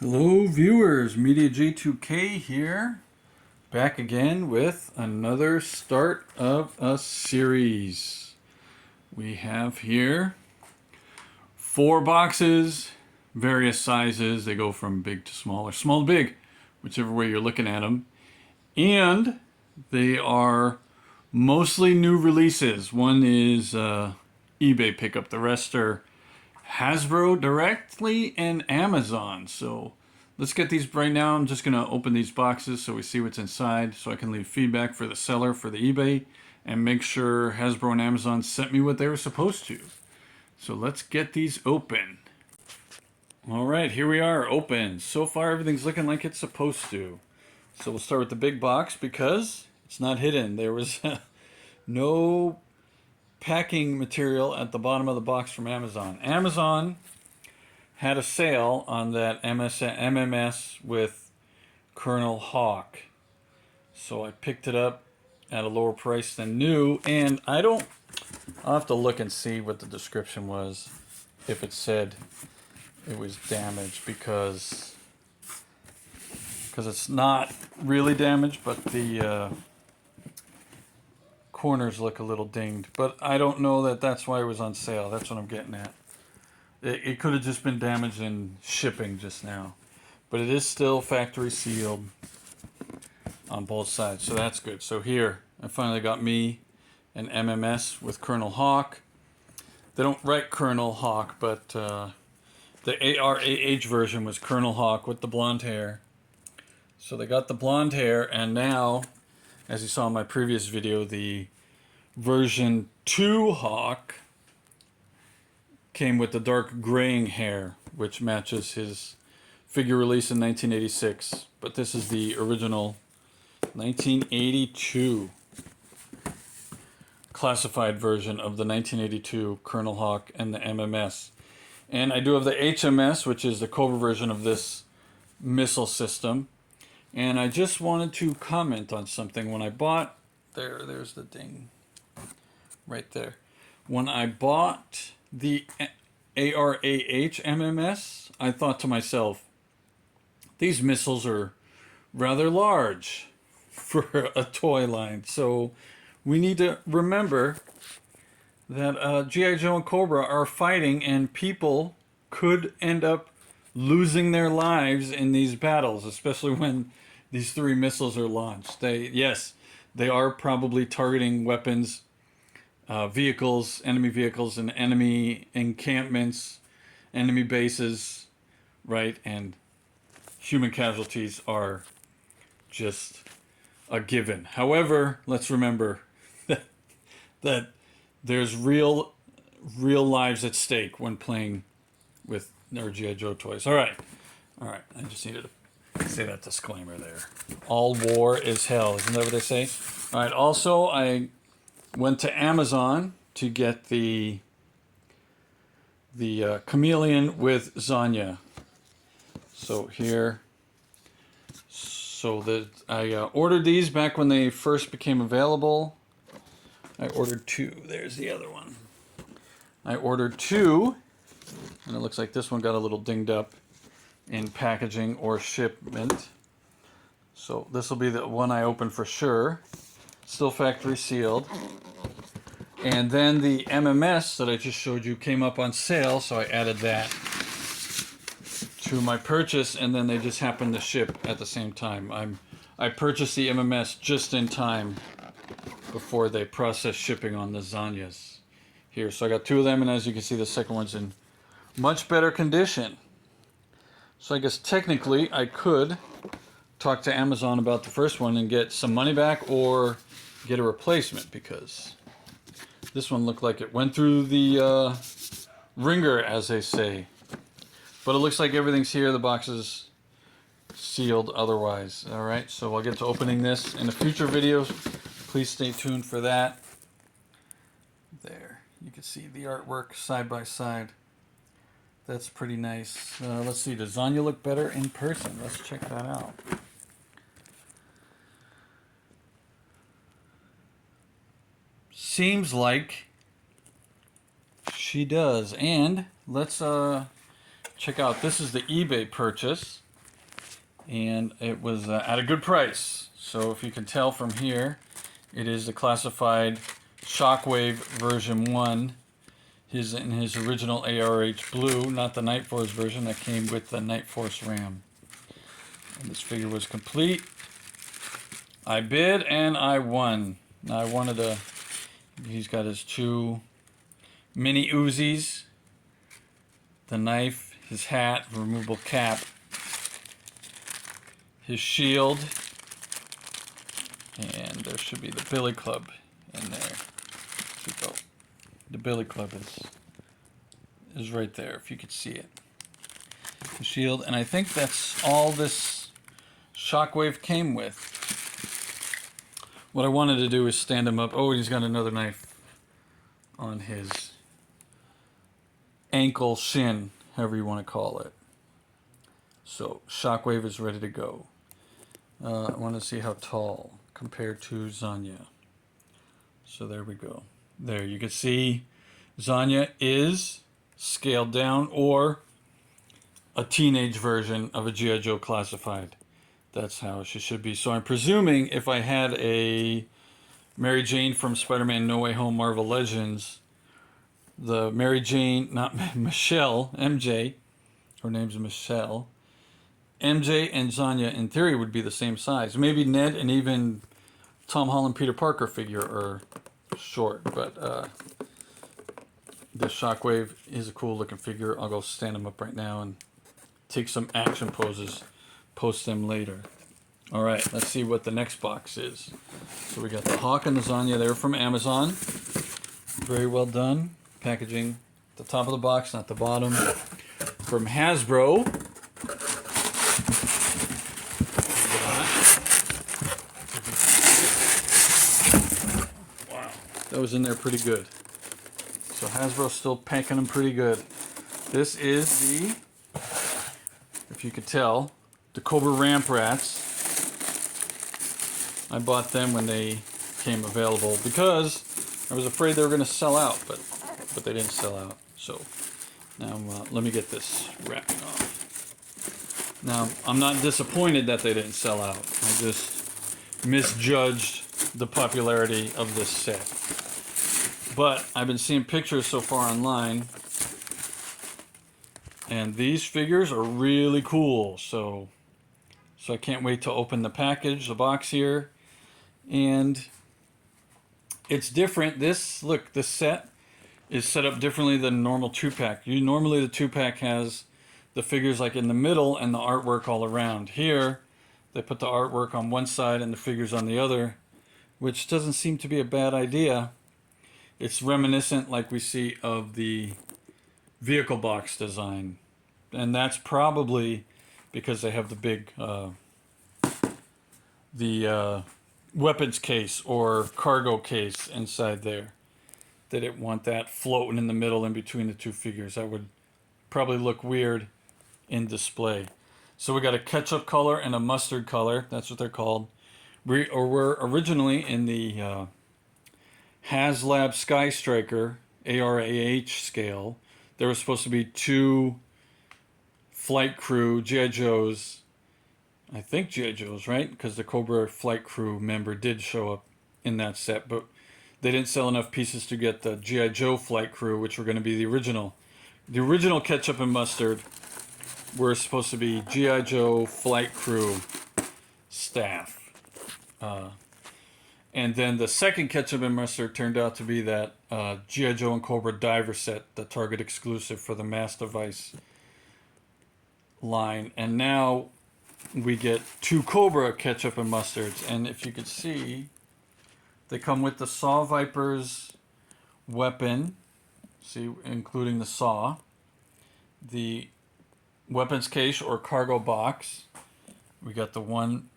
Hello viewers, Media J2K here, back again with another start of a series. We have here 4 boxes, various sizes. They go from big to small or small to big, whichever way you're looking at them. And they are mostly new releases. One is eBay pickup, the rest are Hasbro directly and Amazon. So let's get these right now. I'm just going to open these boxes so we see what's inside, so I can leave feedback for the seller for the eBay and make sure Hasbro and Amazon sent me what they were supposed to. So let's get these open. All right, here we are, open. So far everything's looking like it's supposed to. So we'll start with the big box because it's not hidden. There was no packing material at the bottom of the box from Amazon. Amazon had a sale on that MMS with Colonel Hawk. So I picked it up at a lower price than new, and I'll have to look and see what the description was, if it said it was damaged, because it's not really damaged, but the corners look a little dinged, but I don't know that that's why it was on sale. That's what I'm getting at. It could have just been damaged in shipping just now, but it is still factory sealed on both sides, so that's good. So here I finally got me an MMS with Colonel Hawk. They don't write Colonel Hawk, but the ARAH version was Colonel Hawk with the blonde hair. So they got the blonde hair, and now, as you saw in my previous video, the version 2 Hawk came with the dark graying hair, which matches his figure release in 1986. But this is the original 1982 classified version of the 1982 Colonel Hawk and the MMS. And I do have the HMS, which is the Cobra version of this missile system. And I just wanted to comment on something. When I bought, there's the ding right there. When I bought the ARAH MMS, I thought to myself, these missiles are rather large for a toy line. So we need to remember that G.I. Joe and Cobra are fighting, and people could end up losing their lives in these battles, especially when these 3 missiles are launched. They are probably targeting weapons, vehicles, enemy vehicles, and enemy encampments, enemy bases, right? And human casualties are just a given. However, let's remember that there's real lives at stake when playing with our G.I. Joe toys. All right. I just needed to say that disclaimer there. All war is hell. Isn't that what they say? All right. Also, I went to Amazon to get the chameleon with Zanya. So here. So I ordered these back when they first became available. I ordered 2. There's the other one. I ordered 2, and it looks like this one got a little dinged up in packaging or shipment. So this will be the one I open for sure. Still factory sealed. And then the MMS that I just showed you came up on sale, so I added that to my purchase, and then they just happened to ship at the same time. I purchased the MMS just in time before they processed shipping on the Zanyas here. So I got 2 of them, and as you can see, the second one's in much better condition. So I guess technically I could talk to Amazon about the first one and get some money back, or get a replacement, because this one looked like it went through the ringer, as they say. But it looks like everything's here. The box is sealed otherwise. All right, so I'll get to opening this in a future video. Please stay tuned for that. There, you can see the artwork side by side. That's pretty nice. Let's see, does Zanya look better in person? Let's check that out. Seems like she does. And let's check out, this is the eBay purchase. and it was at a good price. So if you can tell from here, it is the classified Shockwave version 1. In his original ARH blue, not the Night Force version that came with the Night Force Ram. And this figure was complete. I bid and I won. Now I wanted to. He's got his 2 mini Uzis, the knife, his hat, removable cap, his shield, and there should be the billy club in there. Go. The billy club is right there, if you could see it. The shield, and I think that's all this Shockwave came with. What I wanted to do is stand him up. Oh, he's got another knife on his ankle, shin, however you want to call it. So Shockwave is ready to go. I want to see how tall compared to Zanya. So there we go. There, you can see Zanya is scaled down, or a teenage version of a G.I. Joe classified. That's how she should be. So I'm presuming if I had a Mary Jane from Spider-Man No Way Home Marvel Legends, the Mary Jane, not Michelle, MJ, her name's Michelle, MJ and Zanya in theory would be the same size. Maybe Ned and even Tom Holland Peter Parker figure are short, but this Shockwave is a cool looking figure. I'll go stand him up right now and take some action poses, post them later. All right, let's see what the next box is. So we got the Hawk and the Zanya there from Amazon. Very well done. Packaging the top of the box, not the bottom. From Hasbro. Wow, that was in there pretty good. So Hasbro's still packing them pretty good. This is the, if you could tell, the Cobra Ramp Rats. I bought them when they came available because I was afraid they were going to sell out, but they didn't sell out. So now let me get this wrapping off. Now I'm not disappointed that they didn't sell out. I just misjudged the popularity of this set. But I've been seeing pictures so far online, and these figures are really cool. So I can't wait to open the package, the box here. And it's different. This set is set up differently than normal 2-pack. Normally the 2-pack has the figures like in the middle and the artwork all around. Here, they put the artwork on one side and the figures on the other, which doesn't seem to be a bad idea. It's reminiscent, like we see, of the vehicle box design. And that's probably because they have the big weapons case or cargo case inside there. They didn't want that floating in the middle in between the two figures. That would probably look weird in display. So we got a ketchup color and a mustard color. That's what they're called. We were originally in the HasLab Sky Striker ARAH scale. There was supposed to be 2 flight crew G.I. Joes. I think G.I. Joes, right? Because the Cobra flight crew member did show up in that set, but they didn't sell enough pieces to get the G.I. Joe flight crew, which were going to be the original. The original Ketchup and Mustard were supposed to be G.I. Joe flight crew staff. And then the second Ketchup and Mustard turned out to be that G.I. Joe and Cobra diver set, the Target exclusive for the Mass Device line. And now we get 2 Cobra Ketchup and Mustards. And if you could see, they come with the Saw Viper's weapon, see, including the saw, the weapons case or cargo box. We got the one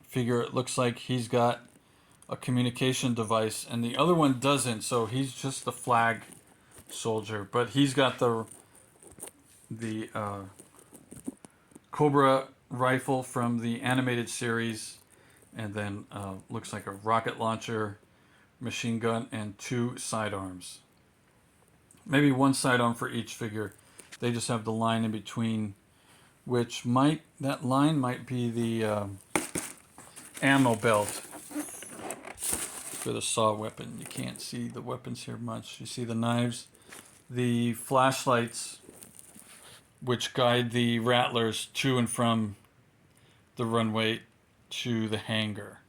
figure, it looks like he's got a communication device, and the other one doesn't, so he's just the flag soldier. But he's got the Cobra rifle from the animated series, and then looks like a rocket launcher, machine gun, and 2 sidearms. Maybe 1 sidearm for each figure. They just have the line in between which that line might be the ammo belt for the saw weapon. You can't see the weapons here much. You see the knives, the flashlights, which guide the rattlers to and from the runway to the hangar.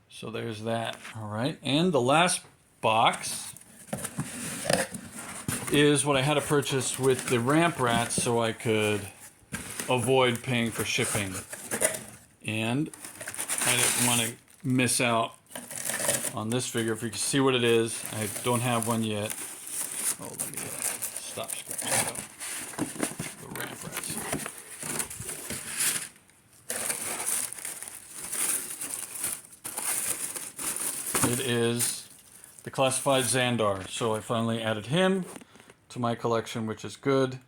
So there's that. All right, and the last box is what I had to purchase with the ramp rats so I could avoid paying for shipping. And I didn't want to miss out on this figure. If you can see what it is, I don't have one yet. Oh, let me stop scratching the ramp rats. It is the classified Xandar. So I finally added him to my collection, which is good.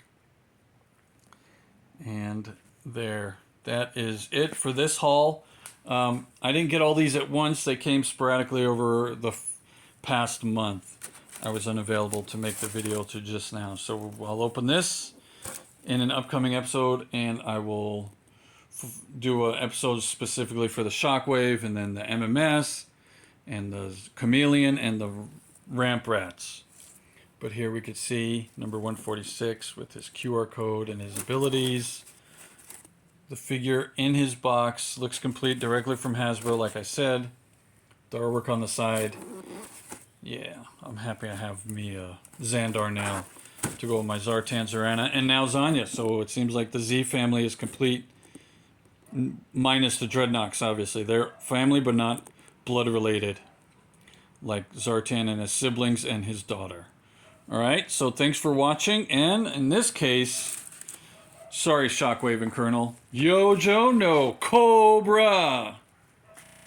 And there, that is it for this haul. I didn't get all these at once. They came sporadically over the past month. I was unavailable to make the video to just now. So I'll open this in an upcoming episode, and I will do an episode specifically for the Shockwave, and then the MMS, and the Chameleon, and the Ramp Rats. But here we could see number 146 with his QR code and his abilities. The figure in his box looks complete directly from Hasbro, like I said. The artwork on the side. Yeah, I'm happy I have me a Xandar now to go with my Zartan, Zorana, and now Zanya. So it seems like the Z family is complete, minus the Dreadnoks, obviously. They're family, but not blood related, like Zartan and his siblings and his daughter. Alright, so thanks for watching, and in this case, sorry Shockwave and Colonel, YoJoe, no, Cobra!